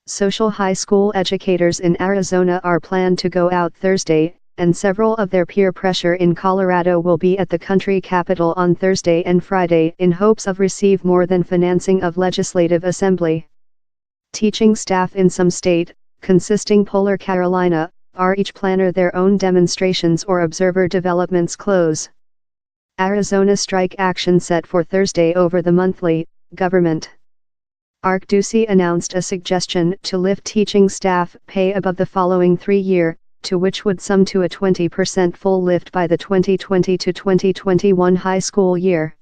Social high school educators in Arizona are planned to go out Thursday, and several of their peer pressure in Colorado will be at the country capitol on Thursday and Friday in hopes of receive more than financing of legislative assembly. Teaching staff in some state, consisting Polar Carolina, are each planner their own demonstrations or observer developments close. Arizona strike action set for Thursday over the monthly government. ARC Ducey announced a suggestion to lift teaching staff pay above the following 3-year, to which would sum to a 20% full lift by the 2020 to 2021 high school year.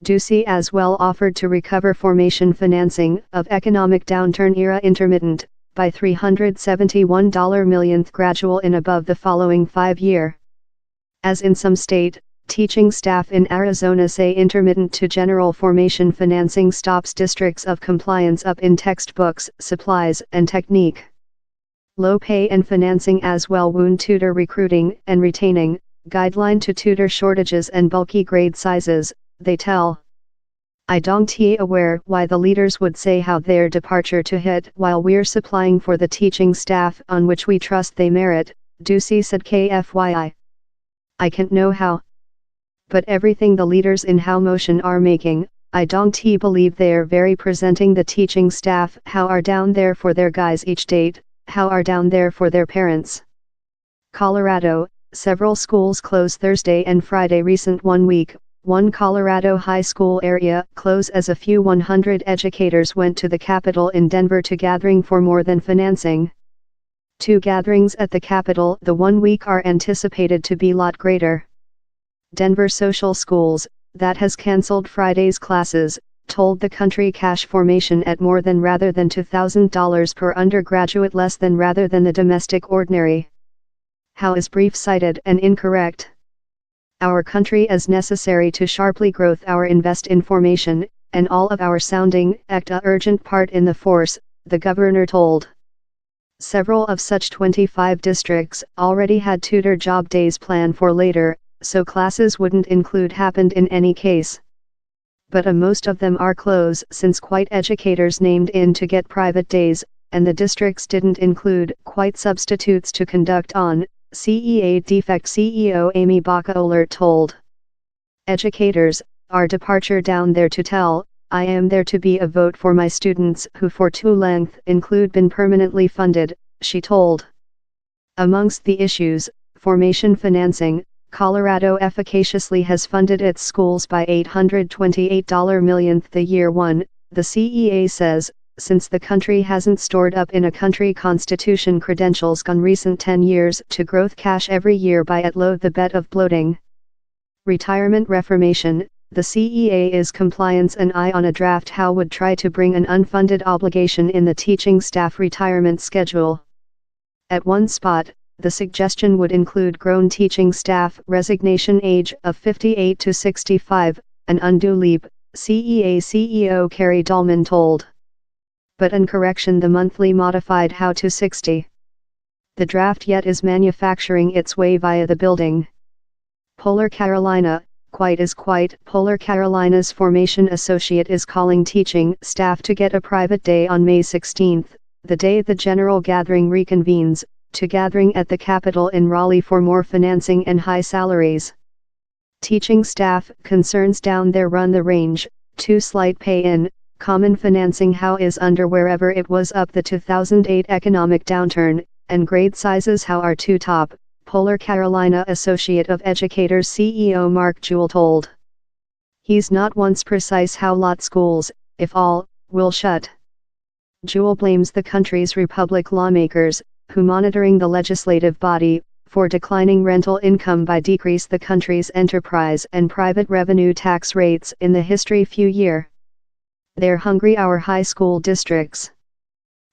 Ducey as well offered to recover formation financing of economic downturn era intermittent by $371 millionth gradual in above the following 5-year. As in some state, teaching staff in Arizona say intermittent to general formation financing stops districts of compliance up in textbooks, supplies and technique. Low pay and financing as well wound tutor recruiting and retaining, guideline to tutor shortages and bulky grade sizes, they tell. I don't aware why the leaders would say how their departure to hit while we're supplying for the teaching staff on which we trust they merit, Ducey said KFYI. I can't know how. But everything the leaders in how motion are making, I don't believe they're very presenting the teaching staff how are down there for their guys each date, how are down there for their parents. Colorado, several schools close Thursday and Friday recent 1 week, one Colorado high school area close as a few 100 educators went to the Capitol in Denver to gathering for more than financing. 2 gatherings at the Capitol the 1 week are anticipated to be lot greater. Denver Social Schools, that has cancelled Friday's classes, told the country cash formation at more than rather than $2,000 per undergraduate less than rather than the domestic ordinary. How is brief cited and incorrect? Our country is necessary to sharply growth our invest in formation, and all of our sounding act a urgent part in the force, the governor told. Several of such 25 districts already had tutor job days planned for later, so classes wouldn't include happened in any case. But most of them are closed since quite educators named in to get private days, and the districts didn't include quite substitutes to conduct on. CEA Defect CEO Amy Baca-Oler told educators, our departure down there to tell, I am there to be a vote for my students who for too length include been permanently funded, she told. Amongst the issues, formation financing, Colorado efficaciously has funded its schools by $828 millionth the year one, the CEA says, since the country hasn't stored up in a country constitution credentials gone recent 10 years to growth cash every year by at low the bet of bloating. Retirement reformation, the CEA is compliance and eye on a draft how would try to bring an unfunded obligation in the teaching staff retirement schedule. At one spot, the suggestion would include grown teaching staff resignation age of 58 to 65, an undue leap, CEA CEO Carrie Dahlman told. But in correction the monthly modified how to 60. The draft yet is manufacturing its way via the building. Polar Carolina, quite is quite. Polar Carolina's formation associate is calling teaching staff to get a private day on May 16, the day the general gathering reconvenes, to gathering at the Capitol in Raleigh for more financing and high salaries. Teaching staff concerns down there run the range, too slight pay in, common financing how is under wherever it was up the 2008 economic downturn, and grade sizes how are too top, Polar Carolina Associate of Educators CEO Mark Jewell told. He's not once precise how lot schools, if all, will shut. Jewell blames the country's Republic lawmakers, who monitoring the legislative body, for declining rental income by decrease the country's enterprise and private revenue tax rates in the history few year. They're hungry our high school districts.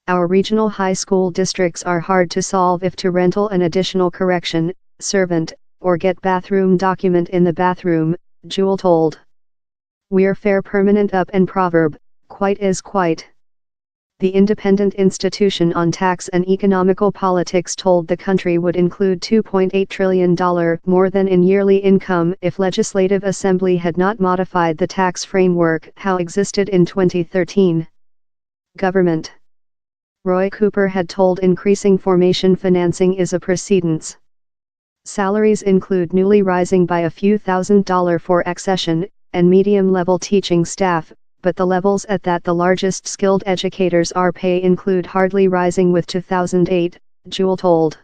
Our regional high school districts are hard to solve if to rental an additional correction, servant, or get bathroom document in the bathroom, Jewell told. We're fair permanent up and proverb, quite is quite. The Independent Institution on Tax and Economical Politics told the country would include $2.8 trillion more than in yearly income if Legislative Assembly had not modified the tax framework how existed in 2013. Government. Roy Cooper had told increasing formation financing is a precedence. Salaries include newly rising by a few $1,000s for accession and medium-level teaching staff, but the levels at that the largest skilled educators are pay include hardly rising with 2008, Jewell told.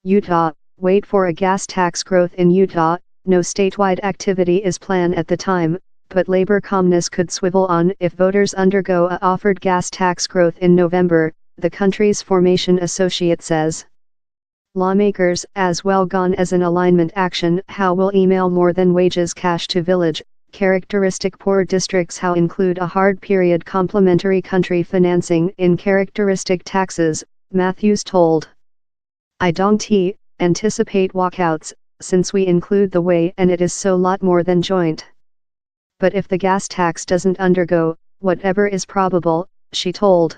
Utah, wait for a gas tax growth in Utah. No statewide activity is planned at the time, but labor calmness could swivel on if voters undergo a offered gas tax growth in November, the country's formation associate says. Lawmakers as well gone as an alignment action. How will email more than wages cash to village, characteristic poor districts how include a hard period complementary country financing in characteristic taxes, Matthews told. I don't anticipate walkouts, since we include the way and it is so lot more than joint. But if the gas tax doesn't undergo, whatever is probable, she told.